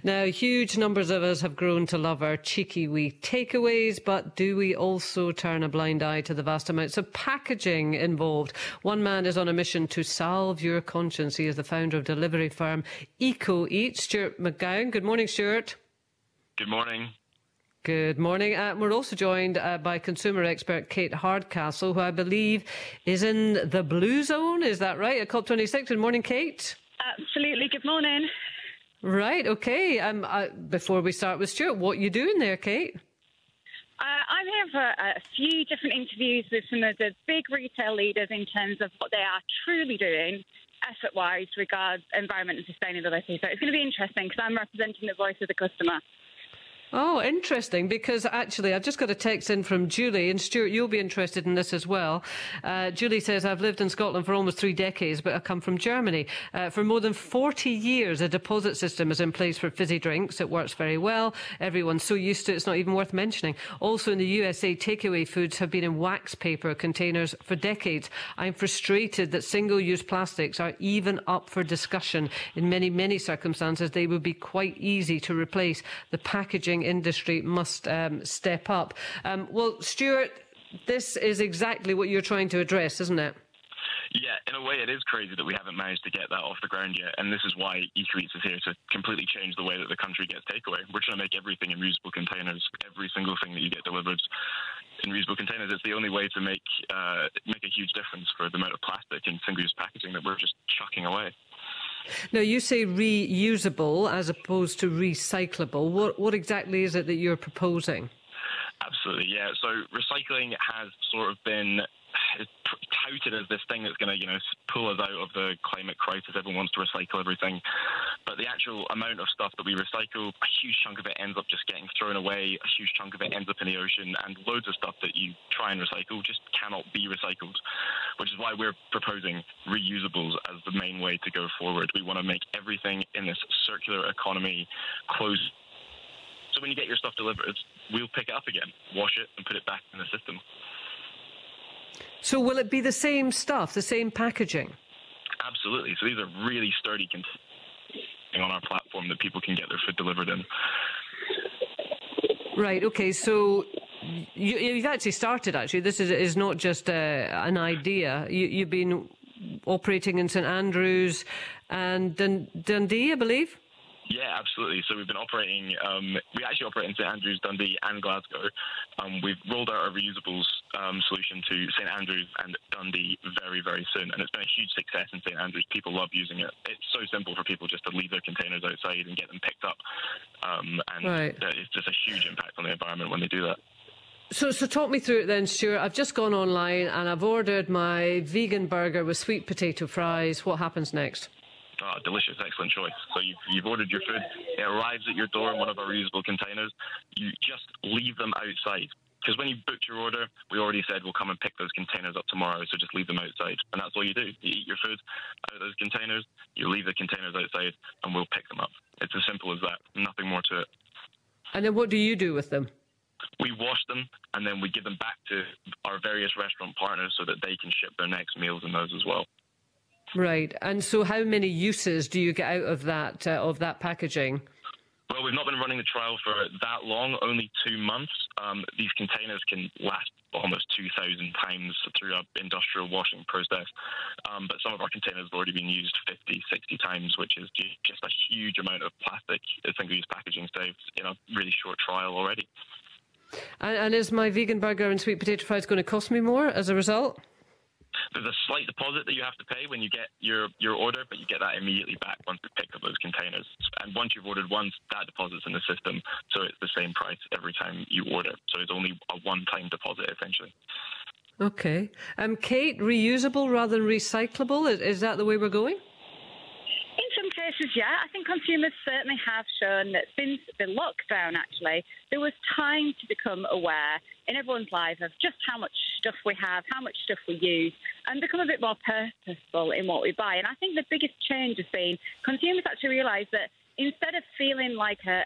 Now, huge numbers of us have grown to love our cheeky wee takeaways, but do we also turn a blind eye to the vast amounts of packaging involved? One man is on a mission to salve your conscience. He is the founder of delivery firm Eco Eat, Stuart McGowan. Good morning, Stuart. Good morning. Good morning. We're also joined by consumer expert Kate Hardcastle, who I believe is in the blue zone. Is that right, at COP26? Good morning, Kate. Absolutely. Good morning. Right, OK. Before we start with Stuart, what are you doing there, Kate? I'm here for a few different interviews with some of the big retail leaders in terms of what they are truly doing effort-wise regards environment and sustainability. So it's going to be interesting because I'm representing the voice of the customer. Oh, interesting, because actually I've just got a text in from Julie, and Stuart, you'll be interested in this as well. Julie says, I've lived in Scotland for almost 3 decades, but I come from Germany. For more than 40 years, a deposit system is in place for fizzy drinks. It works very well. Everyone's so used to it, it's not even worth mentioning. Also in the USA, takeaway foods have been in wax paper containers for decades. I'm frustrated that single-use plastics are even up for discussion. In many, many circumstances, they would be quite easy to replace. The packaging industry must step up. Well, Stuart, this is exactly what you're trying to address, isn't it? Yeah, in a way it is crazy that we haven't managed to get that off the ground yet, and this is why Eco Eats is here to completely change the way that the country gets takeaway. We're trying to make everything in reusable containers, every single thing that you get delivered in reusable containers. It's the only way to make a huge difference for the amount of plastic and single-use packaging that we're just chucking away. Now, you say reusable as opposed to recyclable. What exactly is it that you're proposing? Absolutely, yeah. So recycling has sort of been touted as this thing that's going to, pull us out of the climate crisis. Everyone wants to recycle everything. But the actual amount of stuff that we recycle, a huge chunk of it ends up just getting thrown away. A huge chunk of it ends up in the ocean. And loads of stuff that you try and recycle just cannot be recycled, which is why we're proposing reusables as the main way to go forward. We want to make everything in this circular economy closed. So when you get your stuff delivered, we'll pick it up again, wash it and put it back in the system. So will it be the same stuff, the same packaging? Absolutely. So these are really sturdy containers on our platform that people can get their food delivered in. Right, OK. So you've actually started, actually. This is not just an idea. You've been operating in St Andrews and Dundee, I believe? Yeah, absolutely. So we've been operating, we actually operate in St Andrews, Dundee and Glasgow. We've rolled out our reusables solution to St Andrews and Dundee very, very soon. And it's been a huge success in St Andrews. People love using it. It's so simple for people just to leave their containers outside and get them picked up. Right. It's just a huge impact on the environment when they do that. So talk me through it then, Stuart. I've just gone online and I've ordered my vegan burger with sweet potato fries. What happens next? Oh, delicious, excellent choice. So you've ordered your food, it arrives at your door in one of our reusable containers. You just leave them outside. Because when you booked your order, we already said we'll come and pick those containers up tomorrow, so just leave them outside. And that's all you do. You eat your food out of those containers, you leave the containers outside, and we'll pick them up. It's as simple as that, nothing more to it. And then what do you do with them? We wash them, and then we give them back to our various restaurant partners so that they can ship their next meals in those as well. Right. And so how many uses do you get out of that packaging? Well, we've not been running the trial for that long, only 2 months. These containers can last almost 2,000 times through our industrial washing process. But some of our containers have already been used 50, 60 times, which is just a huge amount of plastic, single-use packaging saved in a really short trial already. And is my vegan burger and sweet potato fries going to cost me more as a result? There's a slight deposit that you have to pay when you get your order, but you get that immediately back once we pick up those containers. And once you've ordered once, that deposit's in the system, so it's the same price every time you order. So it's only a one-time deposit, essentially. OK. Kate, reusable rather than recyclable, is that the way we're going? In some cases, yeah. I think consumers certainly have shown that since the lockdown, actually, there was time to become aware in everyone's life of just how much stuff we have, how much stuff we use, and become a bit more purposeful in what we buy. And I think the biggest change has been consumers actually realise that instead of feeling like that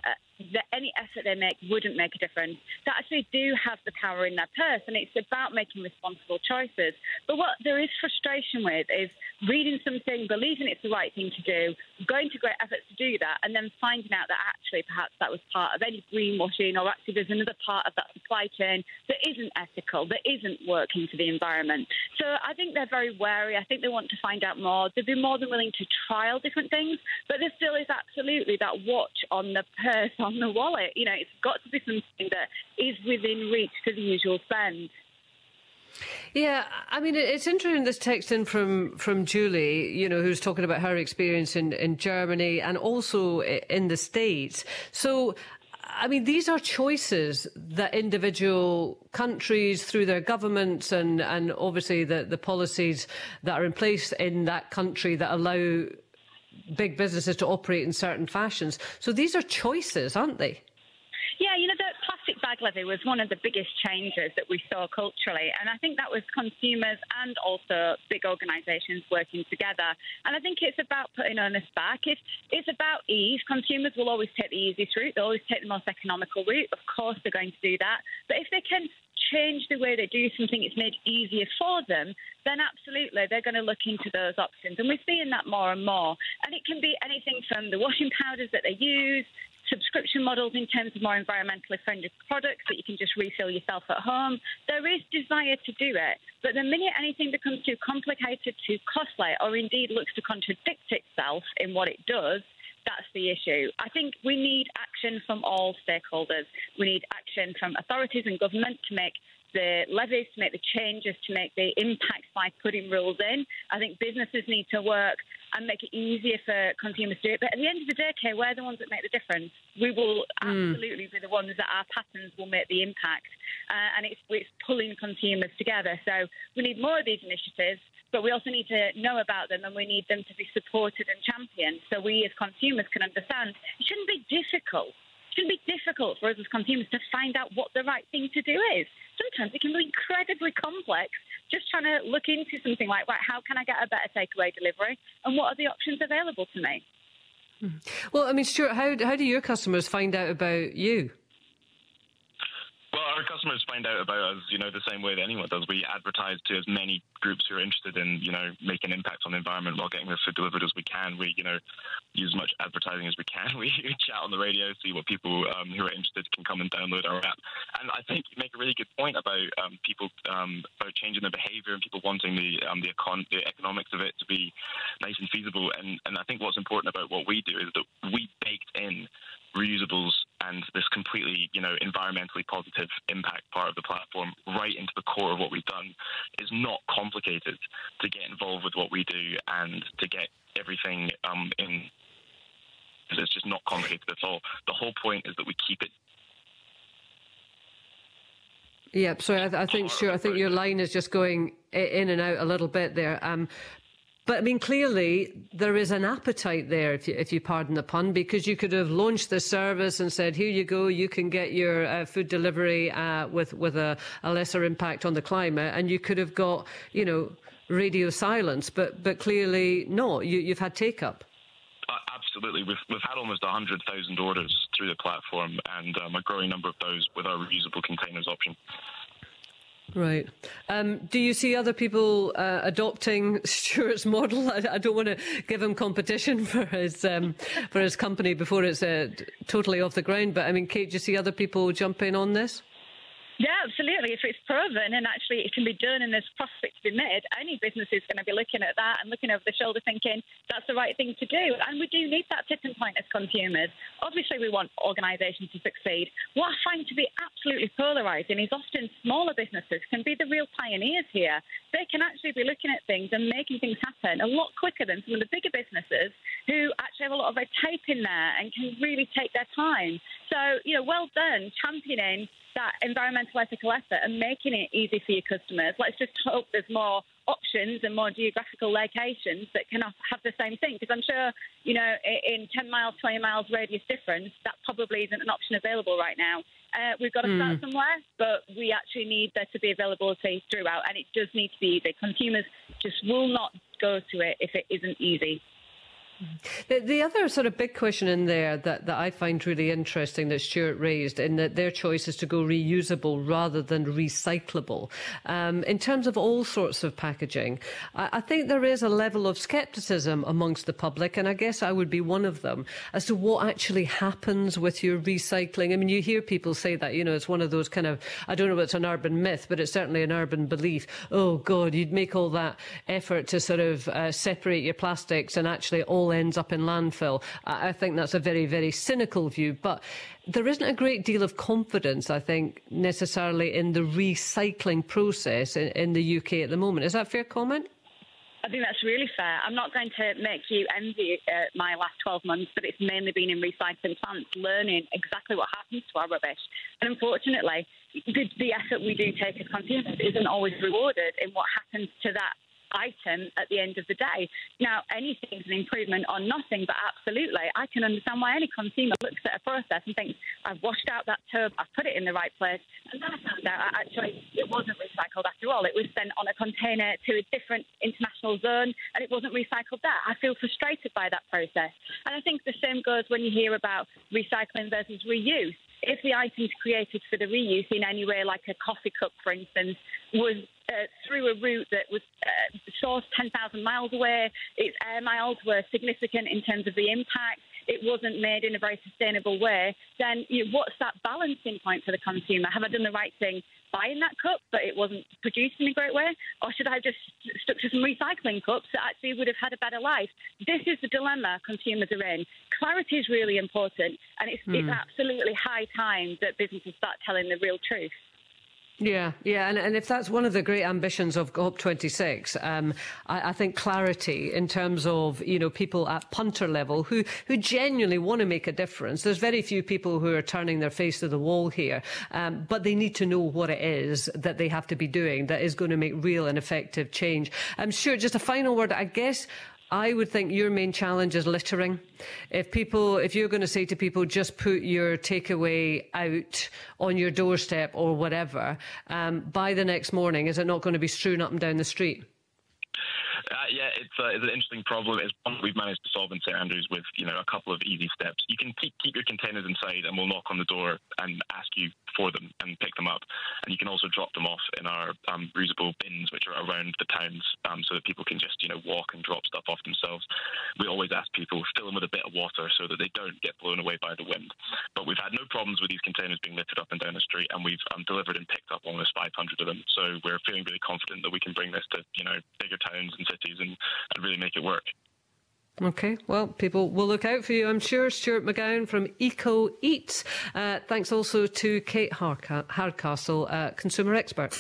any effort they make wouldn't make a difference, that actually do have the power in their purse, and it's about making responsible choices. But what there is frustration with is reading something, believing it's the right thing to do, going to great efforts to do that, and then finding out that actually perhaps that was part of any greenwashing, or actually there's another part of that supply chain that isn't ethical, that isn't working for the environment. So I think they're very wary. I think they want to find out more. They'd be more than willing to trial different things, but there still is absolutely that watch on the purse, on the wallet. You know, it's got to be something that is within reach to the usual spend. Yeah, I mean, it's interesting, this text in from Julie, you know, who's talking about her experience in Germany and also in the States. So, I mean, these are choices that individual countries, through their governments and obviously the policies that are in place in that country that allow big businesses to operate in certain fashions. So these are choices, aren't they? Yeah, you know, the plastic bag levy was one of the biggest changes that we saw culturally. And I think that was consumers and also big organisations working together. And I think it's about putting onus back. If it's about ease, consumers will always take the easiest route. They'll always take the most economical route. Of course, they're going to do that. But if they can change the way they do something, it's made easier for them, then absolutely they're going to look into those options. And we're seeing that more and more. And it can be anything from the washing powders that they use, subscription models in terms of more environmentally friendly products that you can just refill yourself at home. There is desire to do it, but the minute anything becomes too complicated, too costly, or indeed looks to contradict itself in what it does, that's the issue. I think we need action from all stakeholders. We need action from authorities and government to make the levies, to make the changes, to make the impacts by putting rules in. I think businesses need to work and make it easier for consumers to do it. But at the end of the day, Kay, we're the ones that make the difference. We will absolutely be the ones that our patterns will make the impact. And it's pulling consumers together. So we need more of these initiatives, but we also need to know about them, and we need them to be supported and championed so we as consumers can understand. It shouldn't be difficult. It shouldn't be difficult for us as consumers to find out what the right thing to do is. Sometimes it can be incredibly complex, just trying to look into something like, right, how can I get a better takeaway delivery, and what are the options available to me? Well, I mean, Stuart, how do your customers find out about you? Well, our customers find out about us, you know, the same way that anyone does. We advertise to as many groups who are interested in, you know, making an impact on the environment while getting their food delivered as we can. We, you know, use as much advertising as we can. We chat on the radio, see what people who are interested can come and download our app. And I think you make a really good point about people about changing their behaviour and people wanting the economics of it to be nice and feasible. And I think what's important about what we do is that we baked in reusables and this completely, you know, environmentally positive impact part of the platform right into the core of what we've done. Is not complicated to get involved with what we do and to get everything in. It's just not complicated at all. The whole point is that we keep it. Yep. Sorry, I think, Stuart, I think your line is just going in and out a little bit there. But, I mean, clearly there is an appetite there, if you pardon the pun, because you could have launched this service and said, here you go, you can get your food delivery with a lesser impact on the climate, and you could have got, you know, radio silence. But clearly not. You've had take-up. Absolutely. We've had almost 100,000 orders through the platform, and a growing number of those with our reusable containers option. Right. Do you see other people adopting Stuart's model? I don't want to give him competition for his company before it's totally off the ground. But I mean, Kate, do you see other people jumping on this? Yeah, absolutely. If it's proven and actually it can be done and there's profit to be made, any business is going to be looking at that and looking over the shoulder thinking that's the right thing to do. And we do need that tipping point as consumers. Obviously, we want organisations to succeed. What I find to be absolutely polarising is often smaller businesses can be the real pioneers here. They can actually be looking at things and making things happen a lot quicker than some of the bigger businesses who actually have a lot of red tape in there and can really take their time. So, you know, well done championing that environmental ethical effort and making it easy for your customers. Let's just hope there's more options and more geographical locations that can have the same thing, because I'm sure, you know, in 10 miles, 20 miles radius difference, that probably isn't an option available right now. We've got to start somewhere, but we actually need there to be availability throughout, and it does need to be easy. Consumers just will not go to it if it isn't easy. The other sort of big question in there that I find really interesting that Stuart raised, in that their choice is to go reusable rather than recyclable. In terms of all sorts of packaging, I think there is a level of scepticism amongst the public, and I guess I would be one of them, as to what actually happens with your recycling. I mean, you hear people say that, it's one of those kind of, I don't know if it's an urban myth, but it's certainly an urban belief. Oh, God, you'd make all that effort to sort of separate your plastics and actually all ends up in landfill. I think that's a very, very cynical view, but there isn't a great deal of confidence, I think, necessarily in the recycling process in the UK at the moment. Is that a fair comment? I think that's really fair. I'm not going to make you envy my last 12 months, but it's mainly been in recycling plants, learning exactly what happens to our rubbish. And unfortunately, the effort we do take as consumers isn't always rewarded in what happens to that item at the end of the day. Now, anything's an improvement on nothing, but absolutely, I can understand why any consumer looks at a process and thinks, I've washed out that tub, I've put it in the right place, and then I found out actually it wasn't recycled after all. It was sent on a container to a different international zone, and it wasn't recycled there. I feel frustrated by that process. And I think the same goes when you hear about recycling versus reuse. If the items created for the reuse in any way, like a coffee cup, for instance, was through a route that was sourced 10,000 miles away, its air miles were significant in terms of the impact, it wasn't made in a very sustainable way, then what's that balancing point for the consumer? Have I done the right thing buying that cup, but it wasn't produced in a great way? Or should I have just stuck to some recycling cups that actually would have had a better life? This is the dilemma consumers are in. Clarity is really important, and it's absolutely high time that businesses start telling the real truth. Yeah, and if that's one of the great ambitions of COP26, I think clarity in terms of, people at punter level who genuinely want to make a difference. There's very few people who are turning their face to the wall here, but they need to know what it is that they have to be doing that is going to make real and effective change. Stuart, just a final word, I guess. I would think your main challenge is littering. If you're going to say to people, just put your takeaway out on your doorstep or whatever, by the next morning, is it not going to be strewn up and down the street? Yeah, it's an interesting problem. It's one we've managed to solve in St Andrews with, a couple of easy steps. You can keep your containers inside, and we'll knock on the door and ask you for them and pick them up. And you can also drop them off in our reusable bins, which are around the towns, so that people can just, walk and drop stuff off themselves. We always ask people, fill them with a bit of water so that they don't get blown away by the wind. But we've had no problems with these containers being littered up and down the street, and we've delivered and picked up almost 500 of them. So we're feeling really confident that we can bring this to, bigger towns and cities and really make it work. OK, well, people will look out for you, I'm sure. Stuart McGowan from Eco Eats. Thanks also to Kate Hardcastle, consumer expert.